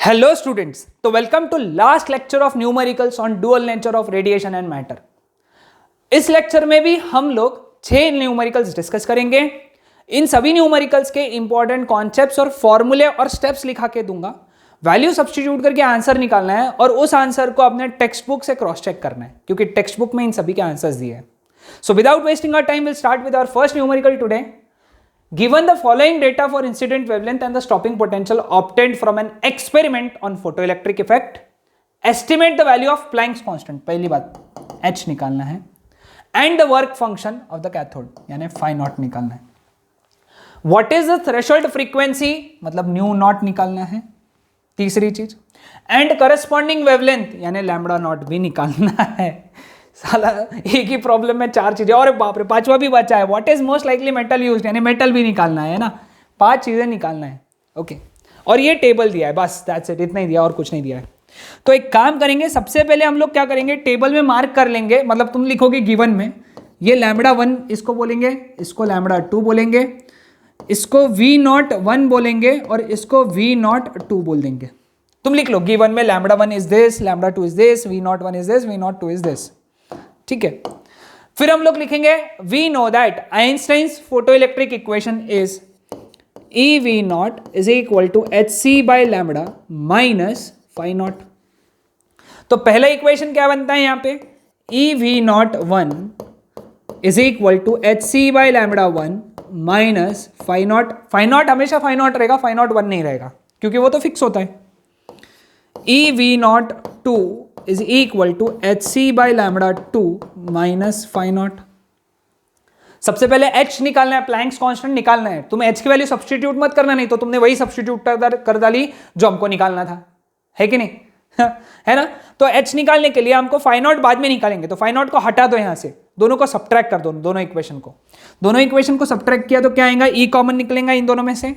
Hello students, तो welcome to last lecture of numericals on dual nature of radiation and matter. इस lecture में भी हम लोग 6 न्यूमेरिकल्स डिस्कस करेंगे। इन सभी न्यूमेरिकल्स के इंपॉर्टेंट कॉन्सेप्ट्स और फॉर्मूले और स्टेप्स लिखा के दूंगा। वैल्यू सब्स्टिट्यूट करके आंसर निकालना है और उस आंसर को अपने टेक्स्ट बुक से क्रॉस चेक करना है, क्योंकि टेक्स्ट बुक में इन सभी के आंसर्स दिए हैं। So without wasting our time, will start with our first numerical today. Given the following data for incident wavelength and the stopping potential obtained from an experiment on photoelectric effect, estimate the value of Planck's constant। पहली बात h निकालना है and the work function of the cathode यानी phi naught निकालना है। What is the threshold frequency, मतलब nu naught निकालना है। तीसरी चीज and corresponding wavelength यानी lambda naught भी निकालना है। साला एक ही प्रॉब्लम में 4 चीजें, और बाप रे 5वां भी बचा है। What is most likely metal used, यानी मेटल भी निकालना है ना। 5 चीजें निकालना है, ओके। और ये टेबल दिया है, बस दैट्स इट, इतना ही दिया और कुछ नहीं दिया है। तो एक काम करेंगे, सबसे पहले हम लोग क्या करेंगे, टेबल में मार्क कर लेंगे। मतलब तुम लिखोगे गिवन में ये लैम्बडा 1 इसको बोलेंगे, इसको लैम्बडा 2 बोलेंगे, इसको V01 बोलेंगे और इसको V02 बोल देंगे। तुम लिख लो गिवन में lambda 1 is this, lambda 2 is this, V01 is this, V02 is this, ठीक है। फिर हम लोग लिखेंगे we know that Einstein's photoelectric equation is E V naught is equal to H C by lambda minus phi naught. तो पहला equation क्या बनता है यहां पे, E V naught 1 is equal to H C by lambda 1 minus phi not. Phi not हमेशा phi not रहेगा, phi not 1 नहीं रहेगा, क्योंकि वो तो फिक्स होता है। ई V not 2 is equal to hc by lambda 2 minus phi naught। सबसे पहले h निकालना है, प्लैंक्स कांस्टेंट निकालना है। तुम h की वैल्यू सब्स्टिट्यूट मत करना, नहीं तो तुमने वही सब्स्टिट्यूट कर डाली जो हमको निकालना था, है कि नहीं है ना। तो h निकालने के लिए हमको phi naught बाद में निकालेंगे, तो phi naught को हटा दो, यहां से दोनों को सब्ट्रैक्ट कर दो, दोनों इक्वेशन को सब्ट्रैक्ट किया तो क्या आएगा, e कॉमन निकलेगा इन दोनों में से,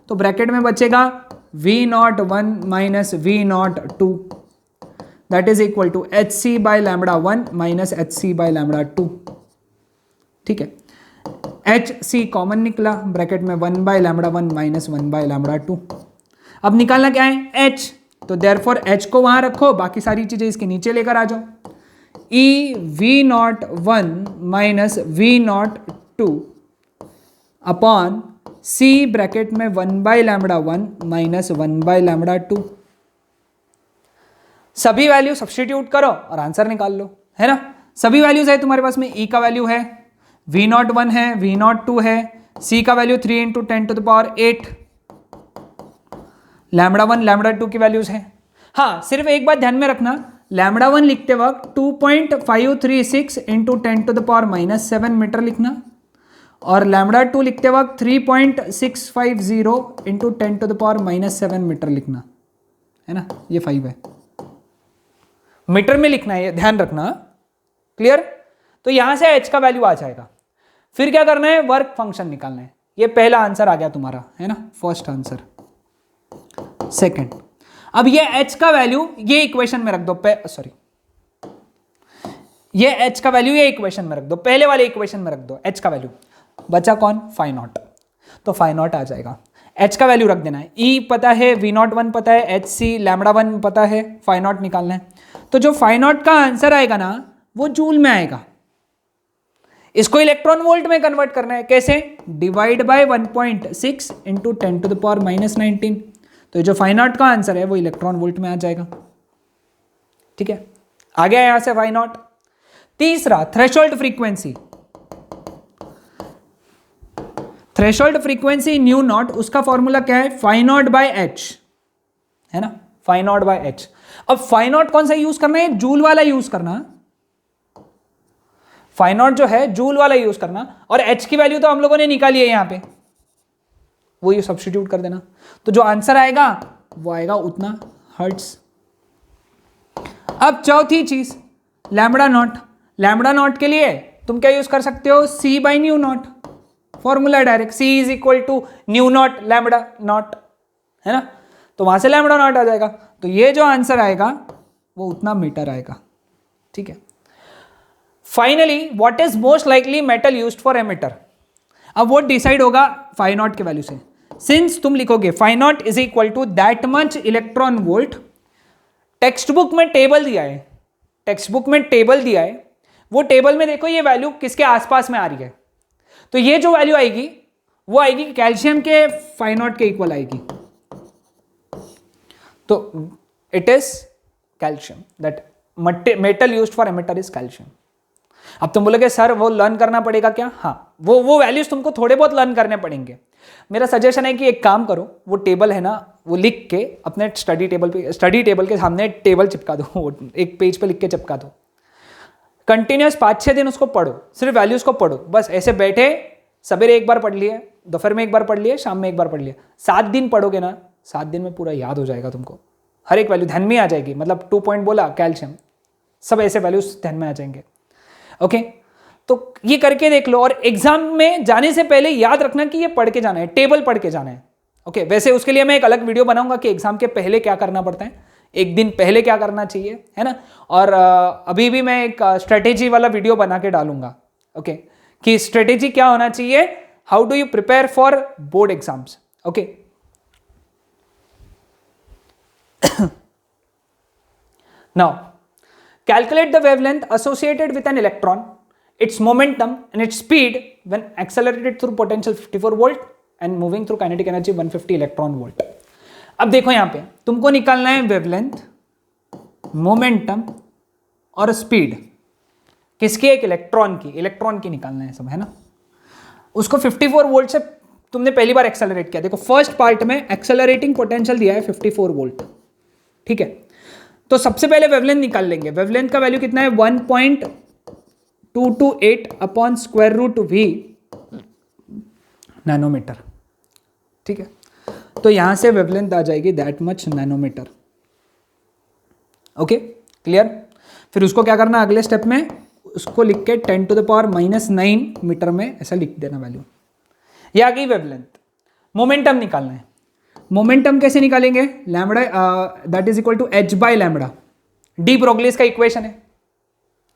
तो ब्रैकेट में बचेगा V01 minus V02 that is equal to hc by lambda 1 minus hc by lambda 2, ठीक है। hc कॉमन निकला, ब्रैकेट में 1 by lambda 1 minus 1 by lambda 2। अब निकालना क्या है, h, तो therefore h को वहां रखो, बाकी सारी चीजें इसके नीचे लेकर आ जाओ। e v01 minus v02 upon c bracket में 1 by lambda 1 minus 1 by lambda 2। सभी वैल्यू सब्स्टिट्यूट करो और आंसर निकाल लो, है ना। सभी वैल्यूज है तुम्हारे पास में, E का वैल्यू है, V01 है, V02 है, C का value 3 into 10 to the power 8, lambda 1 lambda 2 की वैल्यूज है। हाँ, सिर्फ एक बात ध्यान में रखना, लैम्बडा 1 लिखते वक्त 2.536 into 10 to the power -7 metre लिखना, और लैम्बडा 2 लिखते वक्त 3.650 into 10 to the power -7 metre लिखना, है ना। ये 5 है, मीटर में लिखना है, ध्यान रखना, क्लियर। तो यहां से h का वैल्यू आ जाएगा। फिर क्या करना है, वर्क फंक्शन निकालना है। ये पहला आंसर आ गया तुम्हारा, है ना, फर्स्ट आंसर। सेकंड, अब ये h का वैल्यू ये इक्वेशन में रख दो, सॉरी, ये h का वैल्यू ये इक्वेशन में रख दो, पहले वाले इक्वेशन में रख दो h का वैल्यू। बचा कौन, फाई नॉट, तो फाई नॉट आ जाएगा। h का वैल्यू रख देना है, E पता है, V01 पता है, hc लैम्बडा 1 पता है, फाई नॉट निकालना है। तो जो फाई नॉट का आंसर आएगा ना, वो जूल में आएगा। इसको इलेक्ट्रॉन वोल्ट में कन्वर्ट करना है, कैसे, divide by 1.6 into 10 to the power -19। तो जो फाई नॉट का आंसर है वो इलेक्ट्रॉन वोल्ट में आ जाएगा, ठीक है। आ गया यहां से फाई नॉट। तीसरा, threshold frequency. Threshold frequency new not, उसका फॉर्मूला क्या है, फाई नॉट बाय एच, है ना, फाई नॉट बाय एच। अब फाई नॉट कौन सा यूज करना है, जूल वाला यूज करना। फाई नॉट जो है जूल वाला यूज करना, और एच की वैल्यू तो हम लोगों ने निकाली है यहां पे, वो ये सब्स्टिट्यूट कर देना। तो जो आंसर आएगा वो आएगा उतना हर्ट्ज। अब चौथी चीज, लैम्बडा नॉट। लैम्बडा नॉट के लिए तुम क्या यूज कर सकते हो, C by nu naught, formula direct, C is equal to nu naught lambda naught, है ना। तो वहां से लैम्बडा नॉट आ जाएगा। तो ये जो आंसर आएगा वो उतना मीटर आएगा, ठीक है। Finally, what is most likely metal used for emitter. अब वो डिसाइड होगा फाई नॉट के वैल्यू से। सिंस तुम लिखोगे phi naught is equal to that much electron volt, textbook में टेबल दिया है, टेक्स्ट बुक में टेबल दिया है, वो टेबल में देखो ये वैल्यू किसके आसपास में आ रही है, तो ये जो वैल्यू आएगी वो आएगी कैल्शियम के फाई नॉट के इक्वल आएगी, तो it is calcium, that metal used for emitter is calcium. अब तुम बोलोगे सर वो लर्न करना पड़ेगा क्या? हाँ, वो वैल्यूज तुमको थोड़े बहुत लर्न करने पड़ेंगे। मेरा सजेशन है कि एक काम करो, वो टेबल है ना, वो लिख के अपने स्टडी टेबल के सामने टेबल चिपका दो, वो एक पेज पे लिख के चिपका दो, कंटिन्यूस 5-6 दिन उसको पढ़ो, सिर्फ वैल्यूज को पढ़ो, बस ऐसे बैठे, सवेरे एक बार पढ़ लिए, दोपहर में एक बार पढ़ लिए, शाम में एक बार पढ़ लिया, 7 दिन पढ़ोगे ना, 7 दिन में पूरा याद हो जाएगा तुमको, हर एक वैल्यू ध्यान में आ जाएगी। मतलब 2 पॉइंट बोला कैल्शियम, सब ऐसे वैल्यूज ध्यान में आ जाएंगे। ओके, तो ये करके देख लो, और एग्जाम में जाने से पहले याद रखना कि ये पढ़ के जाना है, टेबल पढ़ के जाना है। ओके, वैसे उसके लिए मैं एक अलग वीडियो बनाऊंगा कि एग्जाम के पहले क्या करना पड़ता है, एक दिन पहले क्या करना चाहिए, है ना। और अभी भी मैं एक स्ट्रेटेजी वाला वीडियो बना के डालूंगा, ओके, कि स्ट्रेटेजी क्या होना चाहिए, how do you prepare for board exams. Okay, now calculate the wavelength associated with an electron, its momentum and its speed when accelerated through potential 54 volt and moving through kinetic energy 150 electron volt। अब देखो यहां पे तुमको निकालना है wavelength, momentum और speed किसकी, एक इलेक्ट्रॉन की निकालना है सब, है ना। उसको 54 वोल्ट से तुमने पहली बार एक्सेलरेट किया, देखो फर्स्ट पार्ट में एक्सेलरेटिंग पोटेंशियल दिया है 54 वोल्ट, ठीक है। तो सबसे पहले वेवलेंथ निकाल लेंगे, वेवलेंथ का वैल्यू कितना है 1.228 upon square root V nanometre, ठीक है। तो यहां से वेवलेंथ आ जाएगी that much nanometre. Okay, clear. फिर उसको क्या करना, अगले स्टेप में उसको लिख के 10⁻⁻9 मीटर में ऐसा लिख देना वैल्यू। ये आ गई वेवलेंथ। मोमेंटम निकालना है, मोमेंटम कैसे निकालेंगे, lambda that is equal to h by lambda, de Broglie's का इक्वेशन है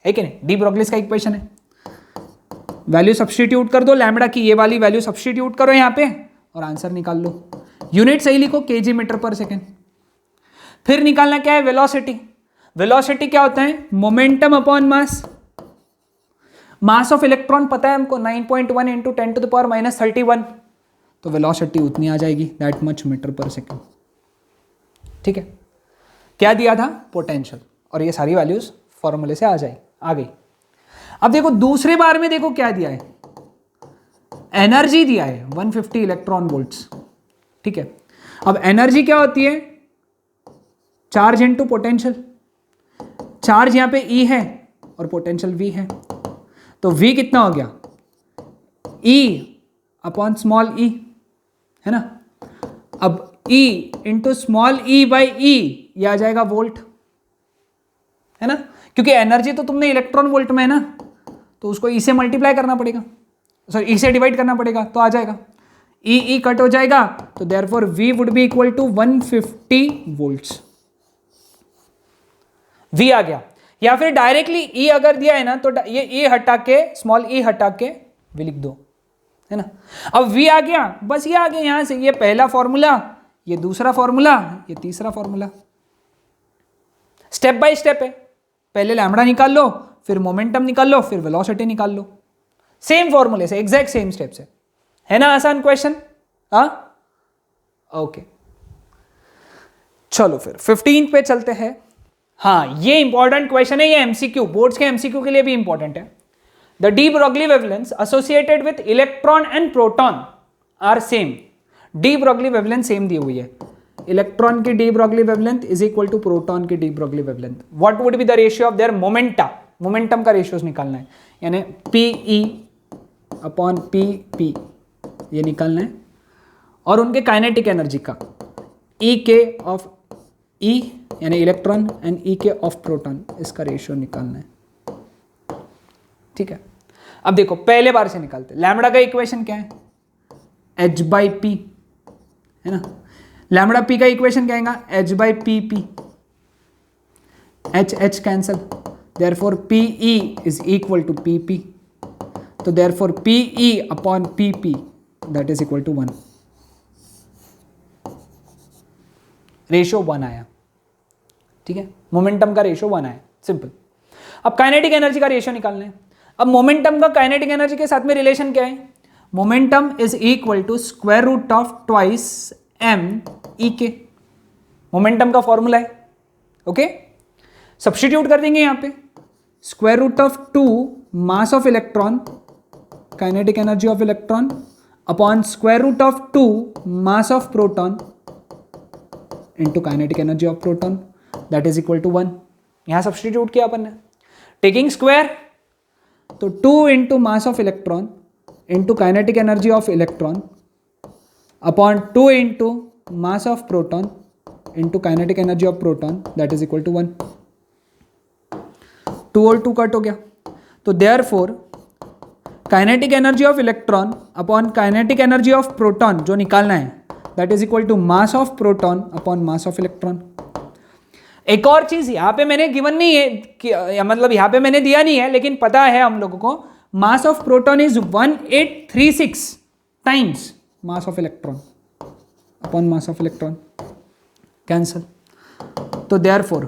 कि नहीं, डी ब्रोगलीज का इक्वेशन है। वैल्यू सब्स्टिट्यूट कर दो लैम्बडा की, ये वाली वैल्यू सब्स्टिट्यूट करो यहाँ पे और आंसर निकाल लो। यूनिट सही लिखो, kg मीटर पर सेकेंड। फिर निकालना क्या है, वेलोसिटी। वेलोसिटी क्या होता है, momentum upon mass. Mass of electron पता है हमको 9.1 इंटू 10⁻31, तो वेलोसिटी उतनी आ जाएगी दैट मच मीटर पर सेकेंड, ठीक है। क्या दिया था, पोटेंशियल, और ये सारी वैल्यूज फॉर्मूले से आ गई। अब देखो दूसरे बार में देखो क्या दिया है, एनर्जी दिया है 150 इलेक्ट्रॉन वोल्ट्स, ठीक है। अब एनर्जी क्या होती है, चार्ज इनटू पोटेंशियल। चार्ज यहां पे E है और पोटेंशियल V है, तो V कितना हो गया, E अपॉन स्मॉल e, है ना। अब E into small e by E ये आ जाएगा वोल्ट, है ना, क्योंकि एनर्जी तो तुमने इलेक्ट्रॉन वोल्ट में है ना, तो उसको E से मल्टीप्लाई करना पड़ेगा, सॉरी E से डिवाइड करना पड़ेगा, तो आ जाएगा E कट हो जाएगा, तो therefore V would be equal to 150 volts. V आ गया, या फिर डायरेक्टली E अगर दिया है ना तो ये E हटा के, स्मॉल e हटा के V लिख दो, है ना। अब V आ गया, बस ये आ गया यहां से, ये पहला फॉर्मूला, ये दूसरा फॉर्मूला, ये तीसरा फॉर्मूला, स्टेप बाय स्टेप है। पहले लैम्बडा निकाल लो, फिर मोमेंटम निकाल लो, फिर वेलोसिटी निकाल लो, सेम फॉर्मूले से, एग्जैक्ट सेम स्टेप से, है ना। आसान क्वेश्चन, हाँ, ओके। चलो फिर 15 पे चलते हैं। हाँ, ये इंपॉर्टेंट क्वेश्चन है, ये एमसीक्यू, बोर्ड्स के एमसीक्यू के लिए भी इंपॉर्टेंट है। The de Broglie wavelengths associated with electron and proton are same. de Broglie wavelength same दी हुई है, इलेक्ट्रॉन की de Broglie wavelength is equal to proton की de Broglie wavelength. What would be the ratio of their momenta? Momentum का ratios निकालना है, यानी PE upon PP ये निकालना है, और उनके काइनेटिक एनर्जी का EK ऑफ E यानी electron and EK of proton, इसका रेशियो निकालना है, ठीक है। अब देखो पहले बार से निकालते, लैम्बडा का इक्वेशन क्या है, h बाई पी, है ना। लैम्बडा पी का इक्वेशन क्या आएगा, h by P P, h cancel, therefore PE is equal to PP, तो therefore PE upon PP that is equal to 1, ratio 1 आया, ठीक है, मोमेंटम का रेशियो 1 आया, सिंपल। अब काइनेटिक एनर्जी का रेशियो निकालना है। अब मोमेंटम का काइनेटिक एनर्जी के साथ में रिलेशन क्या है? Momentum is equal to square root of twice M E K, momentum का फॉर्मूला है, ओके। सब्स्टिट्यूट कर देंगे यहां पे, square root of 2 mass of electron, kinetic energy of electron, upon square root of 2 mass of proton into kinetic energy of proton, that is equal to 1। यहां substitute किया अपन ने, taking square, तो 2 into mass of electron into kinetic energy of electron upon 2 into mass of proton into kinetic energy of proton, that is equal to 1। 2 और 2 cut हो गया, तो therefore kinetic energy of electron upon kinetic energy of proton जो निकालना है, that is equal to mass of proton upon mass of electron. एक और चीज यहां पे मैंने गिवन नहीं है, मतलब यहां पे मैंने दिया नहीं है, लेकिन पता है हम लोगों को, mass of proton is 1836 times mass of electron upon mass of electron, cancel. तो therefore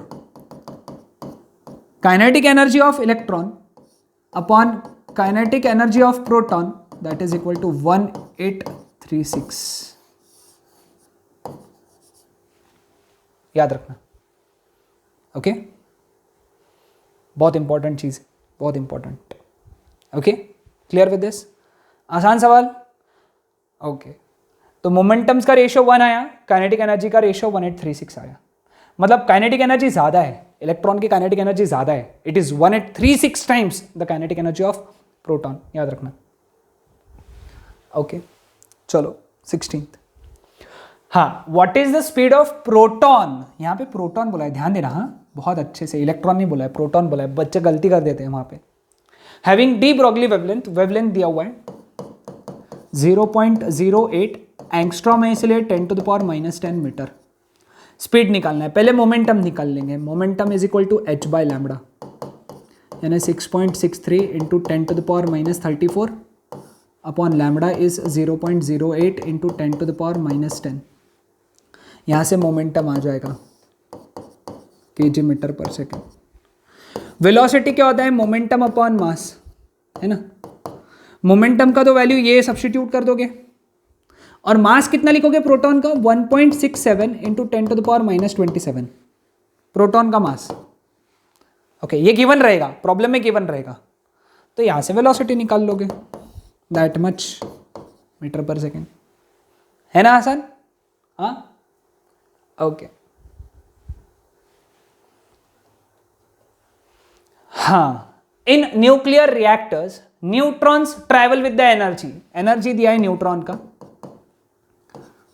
kinetic energy of electron upon kinetic energy of proton, that is equal to 1836, याद रखना, ओके। बहुत इंपॉर्टेंट चीज है, बहुत important, okay. Clear with this? आसान सवाल, okay. तो मोमेंटम्स का रेशियो 1 आया, काइनेटिक एनर्जी का रेशियो 1836 आया, मतलब काइनेटिक एनर्जी ज्यादा है, इलेक्ट्रॉन की काइनेटिक एनर्जी ज्यादा है, it is 1836 times the kinetic energy of proton, याद रखना, ओके। चलो 16th, हाँ, what is the speed of proton, यहां पे प्रोटॉन बोला है, ध्यान देना, हाँ बहुत अच्छे से, इलेक्ट्रॉन नहीं बोला है, प्रोटॉन बोला है, बच्चे गलती कर देते हैं वहां पे। Having D Broglie wavelength, wavelength दिया हुआ है 0.08 एंगस्ट्रॉम है, इसलिए 10⁻⁻10 मीटर। स्पीड निकालना है, पहले मोमेंटम निकाल लेंगे, momentum is equal to h by lambda, यानी 6.63 into 10⁻34 upon lambda is 0.08 into 10⁻10। यहाँ से मोमेंटम आ जाएगा kg मीटर पर सेकेंड। वेलोसिटी क्या होता है? मोमेंटम अपॉन मास, है ना। मोमेंटम का तो वैल्यू ये सब्स्टिट्यूट कर दोगे, और मास कितना लिखोगे प्रोटॉन का? 1.67 इंटू 10⁻27 प्रोटॉन का मास, ओके। ये गिवन रहेगा, प्रॉब्लम में गिवन रहेगा, तो यहां से वेलोसिटी निकाल लोगे, दैट मच मीटर पर सेकेंड, है ना आसान? हाँ, ओके। हाँ, in nuclear reactors neutrons travel with the energy, energy दिया है न्यूट्रॉन का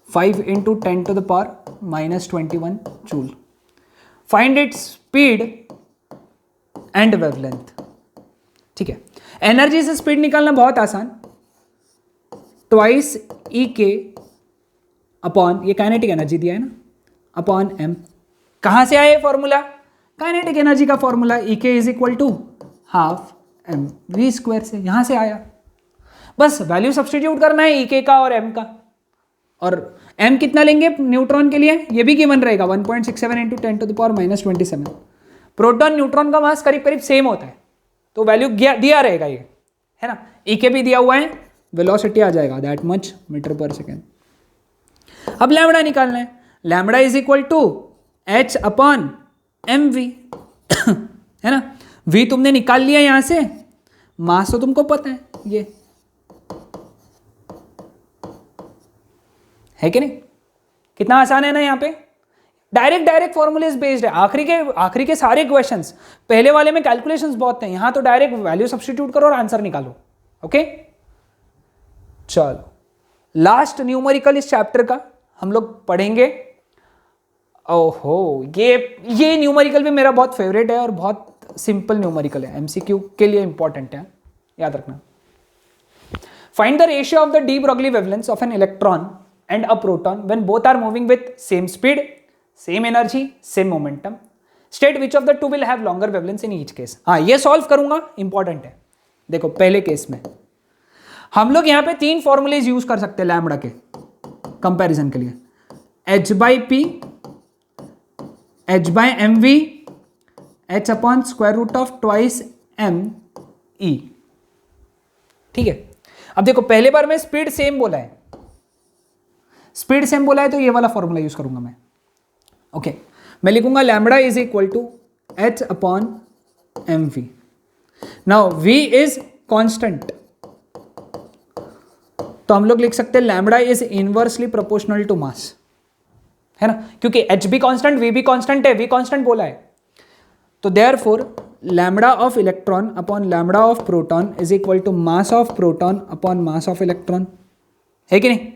5 into 10⁻21 joule. Find its speed and wavelength, ठीक है। एनर्जी से स्पीड निकालना बहुत आसान, ट्वाइस ई के अपॉन, ये काइनेटिक एनर्जी दिया है ना, अपॉन एम। कहां से आया फॉर्मूला? काइनेटिक एनर्जी का formula, E K is equal to half M V square से, यहां से आया। बस वैल्यू सब्स्टिट्यूट करना है ई के का और एम का, और एम कितना लेंगे न्यूट्रॉन के लिए, ये भी गिवन रहेगा 1.67 इंटू 10⁻27। प्रोटॉन न्यूट्रॉन का मास करीब करीब सेम होता है, तो वैल्यू दिया रहेगा ये, है ना। ई के भी दिया हुआ है, वेलोसिटी आ जाएगा दैट मच मीटर पर सेकेंड। अब लैम्बडा निकालना है, lambda is equal to H upon M V, है ना। वी तुमने निकाल लिया यहां से, मास तो तुमको पता है ये, है कि नहीं? कितना आसान है ना, यहां पे डायरेक्ट फॉर्मूले बेस्ड है। आखिरी के सारे क्वेश्चंस, पहले वाले में कैलकुलेशंस बहुत थे, यहां तो डायरेक्ट वैल्यू सब्स्टिट्यूट करो और आंसर निकालो, ओके। चलो, लास्ट न्यूमेरिकल इस चैप्टर का हम लोग पढ़ेंगे। ओहो, ये न्यूमेरिकल भी मेरा बहुत फेवरेट है और बहुत सिंपल न्यूमेरिकल है, एमसीक्यू के लिए इंपॉर्टेंट है, याद रखना। Find the ratio of the de Broglie wavelength of an electron and a proton when both are moving with same speed, same energy, same momentum. State which of the two will have longer wavelength in each case. हाँ, ये solve करूंगा, important है। देखो, पहले case में हम लोग यहां पे 3 फॉर्मूलेज यूज कर सकते हैं लैम्बडा के कंपैरिजन के लिए, h by P h by mv h upon square root of twice m e। ठीक है, अब देखो पहले बार में स्पीड सेम बोला है, स्पीड सेम बोला है तो ये वाला फॉर्मूला यूज करूंगा मैं। ओके, मैं लिखूंगा lambda is equal to h upon M v. Now v is constant, तो हम लोग लिख सकते हैं lambda is inversely proportional to mass, है ना, क्योंकि h भी कांस्टेंट v भी कांस्टेंट है, v कांस्टेंट बोला है। तो therefore lambda of electron upon lambda of proton is equal to mass of proton upon mass of electron, है कि नहीं?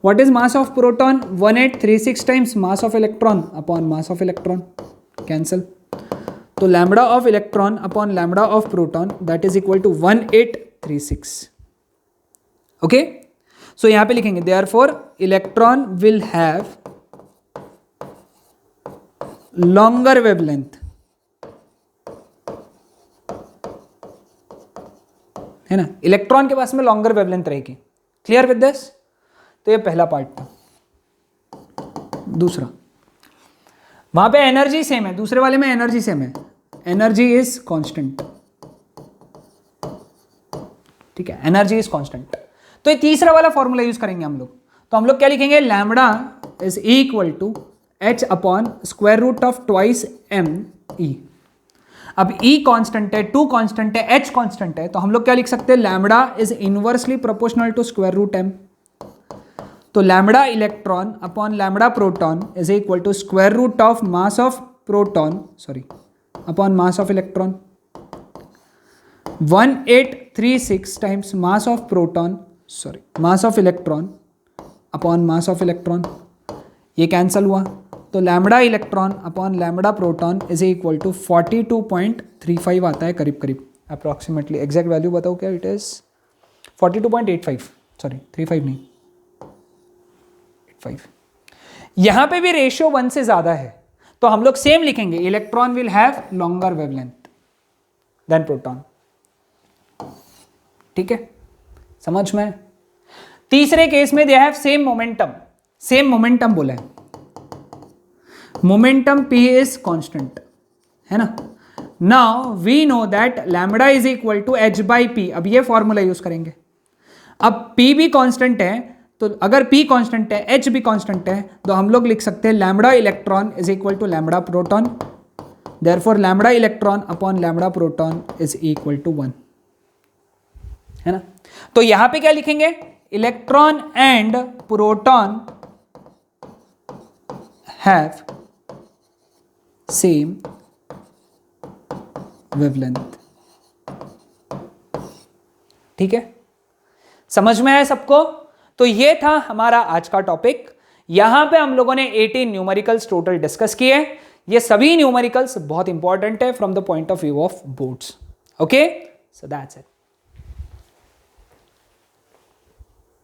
What is mass of proton? 1836 times mass of electron upon mass of electron. Cancel. तो lambda of electron upon lambda of proton that is equal to 1836. Okay? So यहाँ पे लिखेंगे therefore electron will have longer wavelength. है ना, electron के पास में longer wavelength रहेगी। Clear with this? तो ये पहला पार्ट था। दूसरा, वहां पे एनर्जी सेम है, दूसरे वाले में एनर्जी सेम है, एनर्जी इज कांस्टेंट। ठीक है, एनर्जी इज कांस्टेंट। तो ये तीसरा वाला फॉर्मूला यूज करेंगे हम लोग। तो हम लोग क्या लिखेंगे, lambda is equal to h upon square root of twice m e। अब E कांस्टेंट है, 2 कांस्टेंट है, h कांस्टेंट है, तो हम लोग क्या लिख सकते हैं, lambda is inversely proportional to square root m। तो lambda electron upon lambda proton is equal to square root of mass of proton upon mass of electron. 1836 times mass of proton mass of electron upon mass of electron, ये cancel हुआ। तो lambda electron upon lambda proton is equal to 42.35 आता है करीब करीब, approximately. Exact value बताओ क्या, it is 42.85, 35 नहीं, 85। यहां पे भी रेशियो 1 से ज्यादा है, तो हम लोग सेम लिखेंगे, electron will have longer wavelength than proton. ठीक है, समझ में? तीसरे केस में दे हैव सेम मोमेंटम बोला है, मोमेंटम p इज कांस्टेंट, है ना। Now we know that lambda is equal to h by p. अब ये फॉर्मूला यूज करेंगे। अब p भी कांस्टेंट है, तो अगर p कांस्टेंट है, h भी कांस्टेंट है, तो हम लोग लिख सकते हैं lambda electron is equal to lambda proton. Therefore lambda electron upon lambda proton is equal to 1, है ना। तो यहां पे क्या लिखेंगे, electron and proton have same wavelength. ठीक है, समझ में आया सबको? तो ये था हमारा आज का टॉपिक। यहां पे हम लोगों ने 18 न्यूमेरिकल्स टोटल डिस्कस किए। ये सभी न्यूमेरिकल्स बहुत इंपॉर्टेंट है from the point of view of boards. Okay, so that's it.